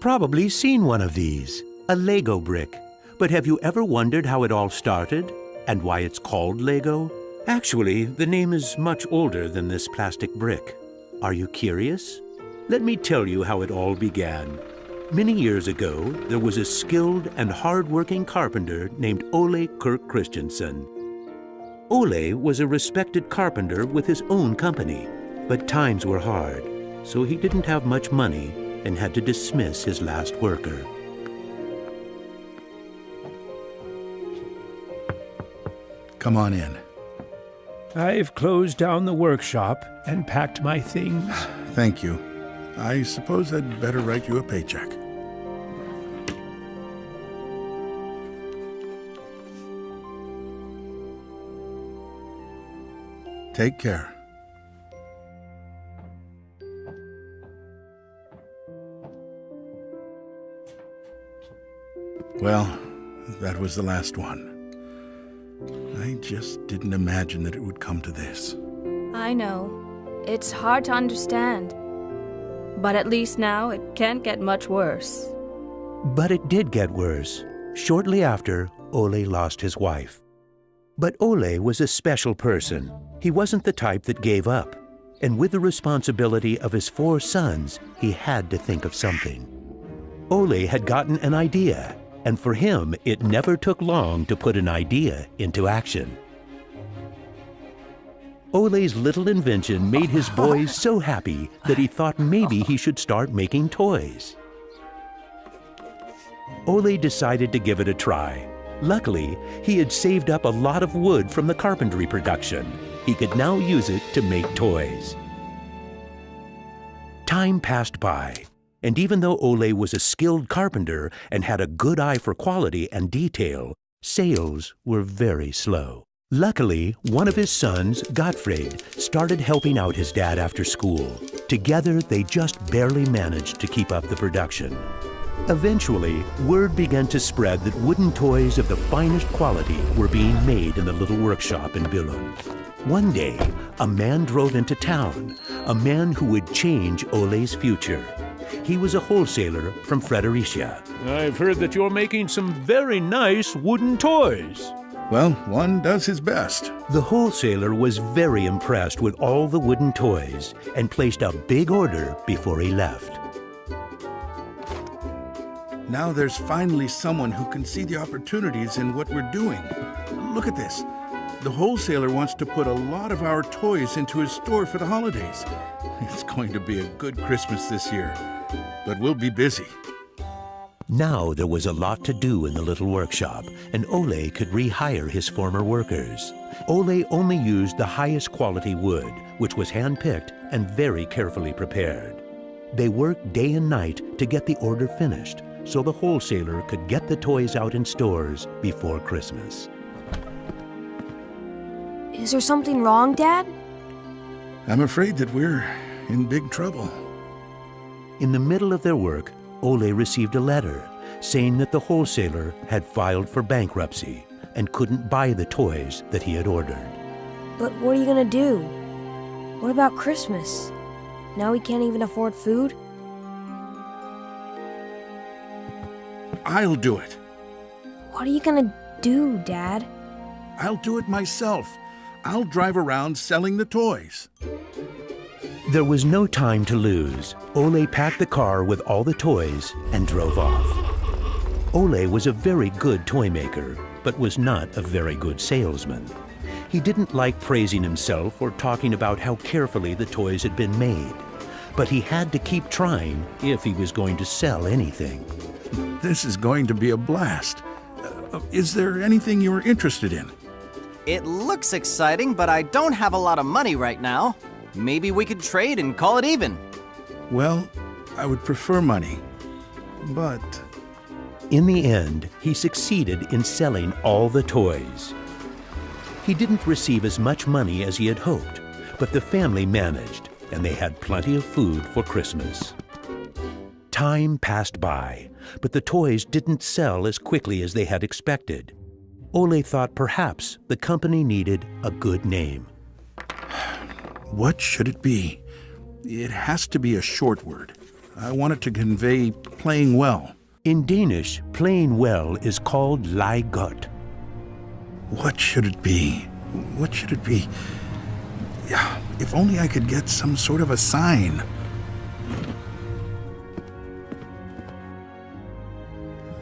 probably seen one of these, a Lego brick. But have you ever wondered how it all started and why it's called Lego? Actually, the name is much older than this plastic brick. Are you curious? Let me tell you how it all began. Many years ago, there was a skilled and hard-working carpenter named Ole Kirk Christensen. Ole was a respected carpenter with his own company, but times were hard, so he didn't have much money and had to dismiss his last worker. Come on in. I've closed down the workshop and packed my things. Thank you. I suppose I'd better write you a paycheck. Take care. Well, that was the last one. I just didn't imagine that it would come to this. I know. It's hard to understand. But at least now it can't get much worse. But it did get worse. Shortly after, Ole lost his wife. But Ole was a special person. He wasn't the type that gave up. And with the responsibility of his 4 sons, he had to think of something. Ole had gotten an idea, and for him, it never took long to put an idea into action. Ole's little invention made his boys so happy that he thought maybe he should start making toys. Ole decided to give it a try. Luckily, he had saved up a lot of wood from the carpentry production. He could now use it to make toys. Time passed by, and even though Ole was a skilled carpenter and had a good eye for quality and detail, sales were very slow. Luckily, one of his sons, Gottfried, started helping out his dad after school. Together, they just barely managed to keep up the production. Eventually, word began to spread that wooden toys of the finest quality were being made in the little workshop in Billund. One day, a man drove into town, a man who would change Ole's future. He was a wholesaler from Fredericia. I've heard that you're making some very nice wooden toys. Well, one does his best. The wholesaler was very impressed with all the wooden toys and placed a big order before he left. Now there's finally someone who can see the opportunities in what we're doing. Look at this. The wholesaler wants to put a lot of our toys into his store for the holidays. It's going to be a good Christmas this year, but we'll be busy. Now there was a lot to do in the little workshop, and Ole could rehire his former workers. Ole only used the highest quality wood, which was hand-picked and very carefully prepared. They worked day and night to get the order finished, so the wholesaler could get the toys out in stores before Christmas. Is there something wrong, Dad? I'm afraid that we're in big trouble. In the middle of their work, Ole received a letter saying that the wholesaler had filed for bankruptcy and couldn't buy the toys that he had ordered. But what are you gonna do? What about Christmas? Now we can't even afford food? I'll do it. What are you gonna do, Dad? I'll do it myself. I'll drive around selling the toys. There was no time to lose. Ole packed the car with all the toys and drove off. Ole was a very good toy maker, but was not a very good salesman. He didn't like praising himself or talking about how carefully the toys had been made. But he had to keep trying if he was going to sell anything. This is going to be a blast. Is there anything you're interested in? It looks exciting, but I don't have a lot of money right now. Maybe we could trade and call it even. Well, I would prefer money, but... In the end, he succeeded in selling all the toys. He didn't receive as much money as he had hoped, but the family managed, and they had plenty of food for Christmas. Time passed by, but the toys didn't sell as quickly as they had expected. Ole thought perhaps the company needed a good name. What should it be? It has to be a short word. I want it to convey playing well. In Danish, playing well is called leg godt. What should it be? What should it be? Yeah, if only I could get some sort of a sign.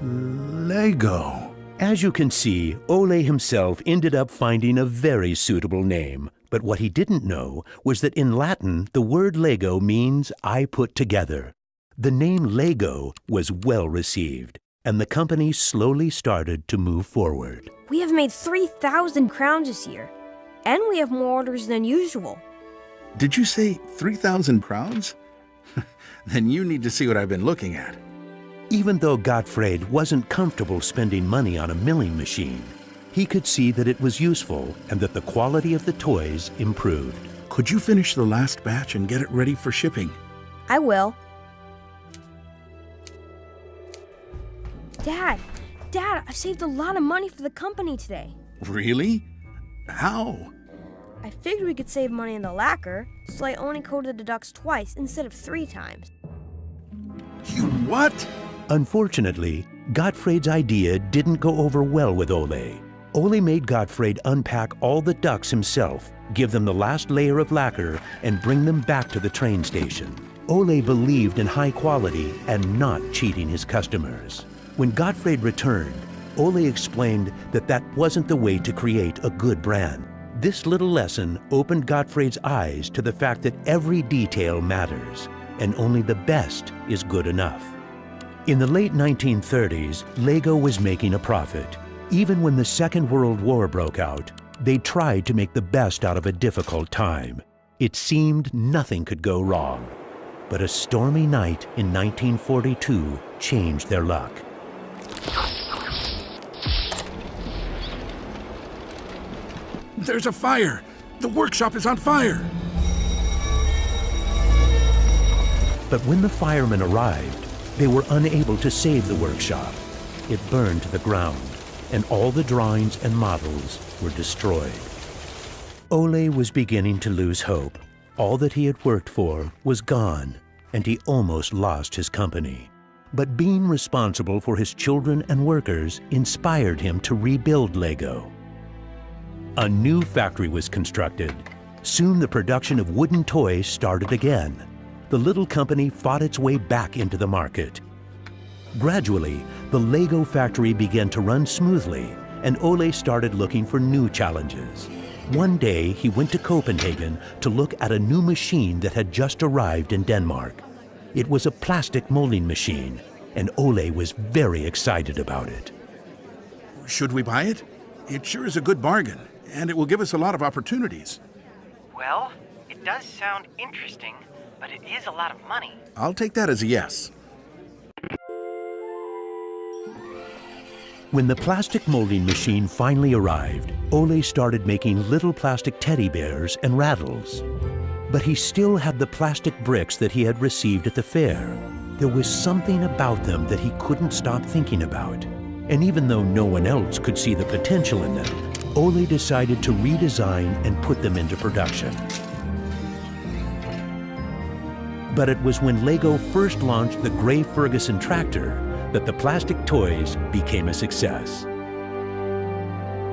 Lego. As you can see, Ole himself ended up finding a very suitable name. But what he didn't know was that in Latin, the word Lego means I put together. The name Lego was well received, and the company slowly started to move forward. We have made 3,000 crowns this year, and we have more orders than usual. Did you say 3,000 crowns? Then you need to see what I've been looking at. Even though Gottfried wasn't comfortable spending money on a milling machine, he could see that it was useful and that the quality of the toys improved. Could you finish the last batch and get it ready for shipping? I will. Dad, I've saved a lot of money for the company today. Really? How? I figured we could save money in the lacquer, so I only coated the ducks twice instead of 3 times. You what? Unfortunately, Gottfried's idea didn't go over well with Ole. Ole made Gottfried unpack all the ducks himself, give them the last layer of lacquer, and bring them back to the train station. Ole believed in high quality and not cheating his customers. When Gottfried returned, Ole explained that that wasn't the way to create a good brand. This little lesson opened Gottfried's eyes to the fact that every detail matters, and only the best is good enough. In the late 1930s, Lego was making a profit. Even when the Second World War broke out, they tried to make the best out of a difficult time. It seemed nothing could go wrong. But a stormy night in 1942 changed their luck. There's a fire! The workshop is on fire! But when the firemen arrived, they were unable to save the workshop. It burned to the ground, and all the drawings and models were destroyed. Ole was beginning to lose hope. All that he had worked for was gone, and he almost lost his company. But being responsible for his children and workers inspired him to rebuild Lego. A new factory was constructed. Soon the production of wooden toys started again. The little company fought its way back into the market. Gradually, the Lego factory began to run smoothly, and Ole started looking for new challenges. One day, he went to Copenhagen to look at a new machine that had just arrived in Denmark. It was a plastic molding machine, and Ole was very excited about it. Should we buy it? It sure is a good bargain, and it will give us a lot of opportunities. Well, it does sound interesting, but it is a lot of money. I'll take that as a yes. When the plastic molding machine finally arrived, Ole started making little plastic teddy bears and rattles. But he still had the plastic bricks that he had received at the fair. There was something about them that he couldn't stop thinking about. And even though no one else could see the potential in them, Ole decided to redesign and put them into production. But it was when Lego first launched the Gray Ferguson tractor that the plastic toys became a success.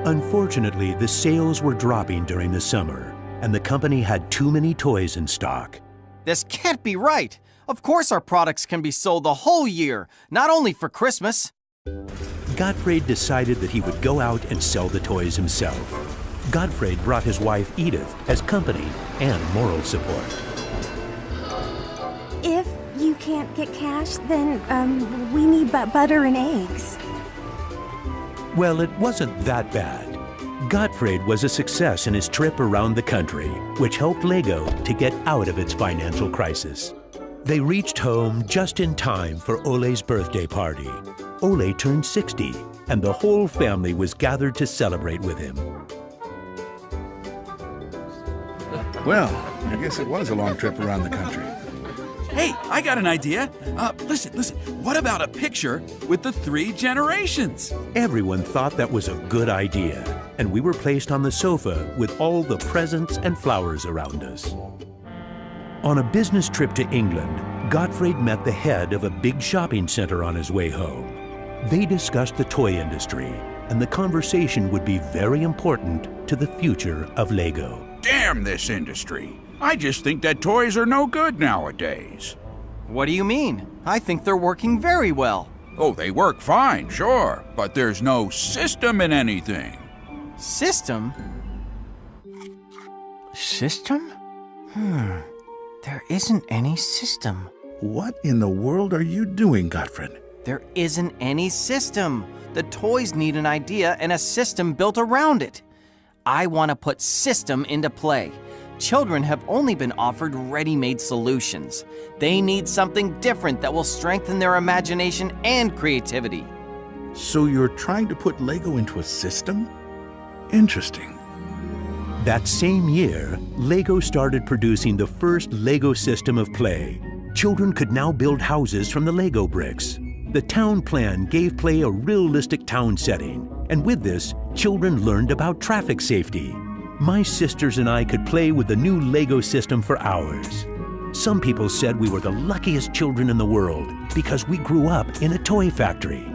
Unfortunately, the sales were dropping during the summer, and the company had too many toys in stock. This can't be right. Of course our products can be sold the whole year, not only for Christmas. Gottfried decided that he would go out and sell the toys himself. Gottfried brought his wife Edith as company and moral support. If you can't get cash, then we need butter and eggs. Well, it wasn't that bad. Gottfried was a success in his trip around the country, which helped Lego to get out of its financial crisis. They reached home just in time for Ole's birthday party. Ole turned 60, and the whole family was gathered to celebrate with him. Well, I guess it was a long trip around the country. Hey, I got an idea. Listen. What about a picture with the 3 generations? Everyone thought that was a good idea, and we were placed on the sofa with all the presents and flowers around us. On a business trip to England, Gottfried met the head of a big shopping center on his way home. They discussed the toy industry, and the conversation would be very important to the future of Lego. Damn this industry. I just think that toys are no good nowadays. What do you mean? I think they're working very well. Oh, they work fine, sure, but there's no system in anything. System? System? There isn't any system. What in the world are you doing, Gottfried? There isn't any system. The toys need an idea and a system built around it. I want to put system into play. Children have only been offered ready-made solutions. They need something different that will strengthen their imagination and creativity. So you're trying to put Lego into a system? Interesting. That same year, Lego started producing the first Lego system of play. Children could now build houses from the Lego bricks. The town plan gave play a realistic town setting, and with this, children learned about traffic safety. My sisters and I could play with the new Lego system for hours. Some people said we were the luckiest children in the world because we grew up in a toy factory.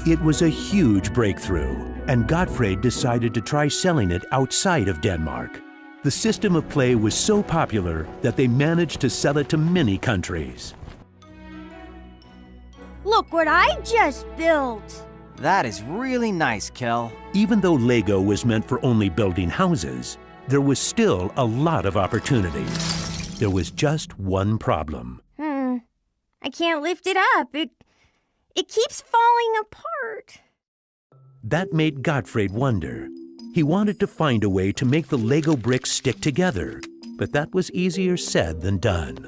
It was a huge breakthrough, and Gottfried decided to try selling it outside of Denmark. The system of play was so popular that they managed to sell it to many countries. Look what I just built! That is really nice, Kel. Even though Lego was meant for only building houses, there was still a lot of opportunities. There was just one problem. I can't lift it up. It keeps falling apart. That made Gottfried wonder. He wanted to find a way to make the Lego bricks stick together, but that was easier said than done.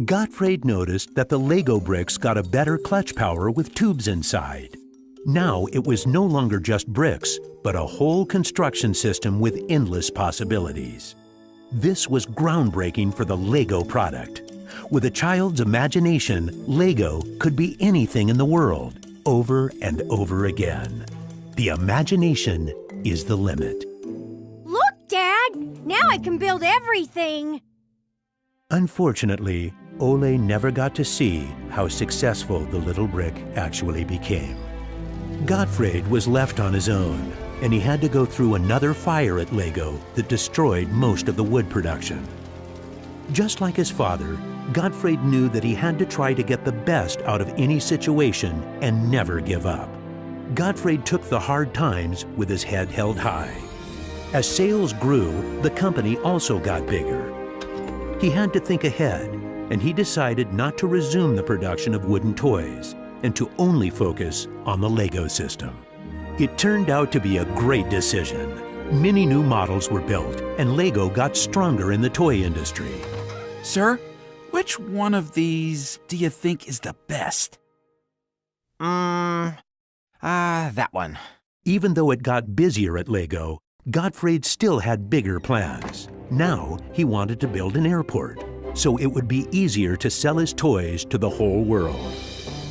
Gottfried noticed that the Lego bricks got a better clutch power with tubes inside. Now it was no longer just bricks, but a whole construction system with endless possibilities. This was groundbreaking for the Lego product. With a child's imagination, Lego could be anything in the world, over and over again. The imagination is the limit. Look, Dad! Now I can build everything! Unfortunately, Ole never got to see how successful the little brick actually became. Gottfried was left on his own, and he had to go through another fire at Lego that destroyed most of the wood production. Just like his father, Gottfried knew that he had to try to get the best out of any situation and never give up. Gottfried took the hard times with his head held high. As sales grew, the company also got bigger. He had to think ahead, and he decided not to resume the production of wooden toys and to only focus on the Lego system. It turned out to be a great decision. Many new models were built, and Lego got stronger in the toy industry. Sir, which one of these do you think is the best? That one. Even though it got busier at Lego, Gottfried still had bigger plans. Now he wanted to build an airport, so it would be easier to sell his toys to the whole world.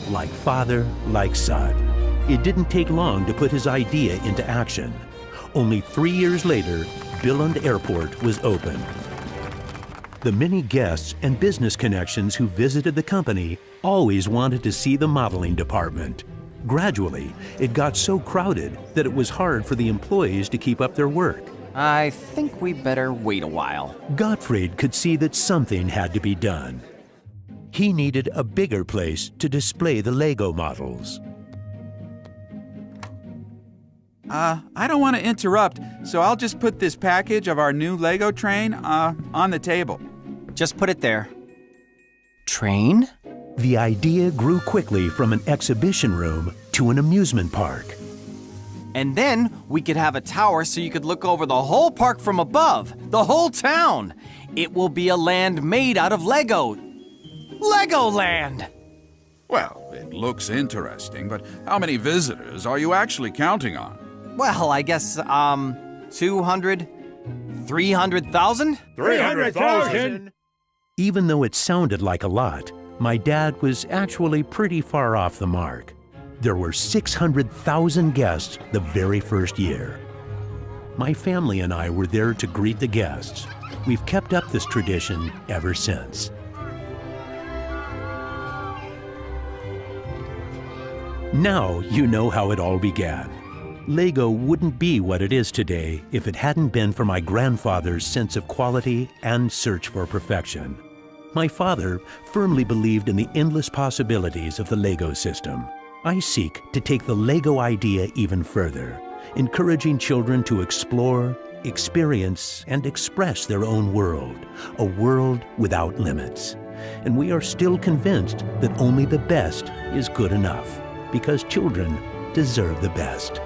Like father, like son. It didn't take long to put his idea into action. Only 3 years later, Billund Airport was opened. The many guests and business connections who visited the company always wanted to see the modeling department. Gradually, it got so crowded that it was hard for the employees to keep up their work. I think we better wait a while. Gottfried could see that something had to be done. He needed a bigger place to display the Lego models. I don't want to interrupt, so I'll just put this package of our new Lego train on the table. Just put it there. Train? The idea grew quickly from an exhibition room to an amusement park. And then we could have a tower so you could look over the whole park from above, the whole town. It will be a land made out of Lego. Legoland! Well, it looks interesting, but how many visitors are you actually counting on? Well, I guess, 200, 300,000? 300,000! Even though it sounded like a lot, my dad was actually pretty far off the mark. There were 600,000 guests the very first year. My family and I were there to greet the guests. We've kept up this tradition ever since. Now you know how it all began. Lego wouldn't be what it is today if it hadn't been for my grandfather's sense of quality and search for perfection. My father firmly believed in the endless possibilities of the Lego system. I seek to take the Lego idea even further, encouraging children to explore, experience, and express their own world, a world without limits. And we are still convinced that only the best is good enough, because children deserve the best.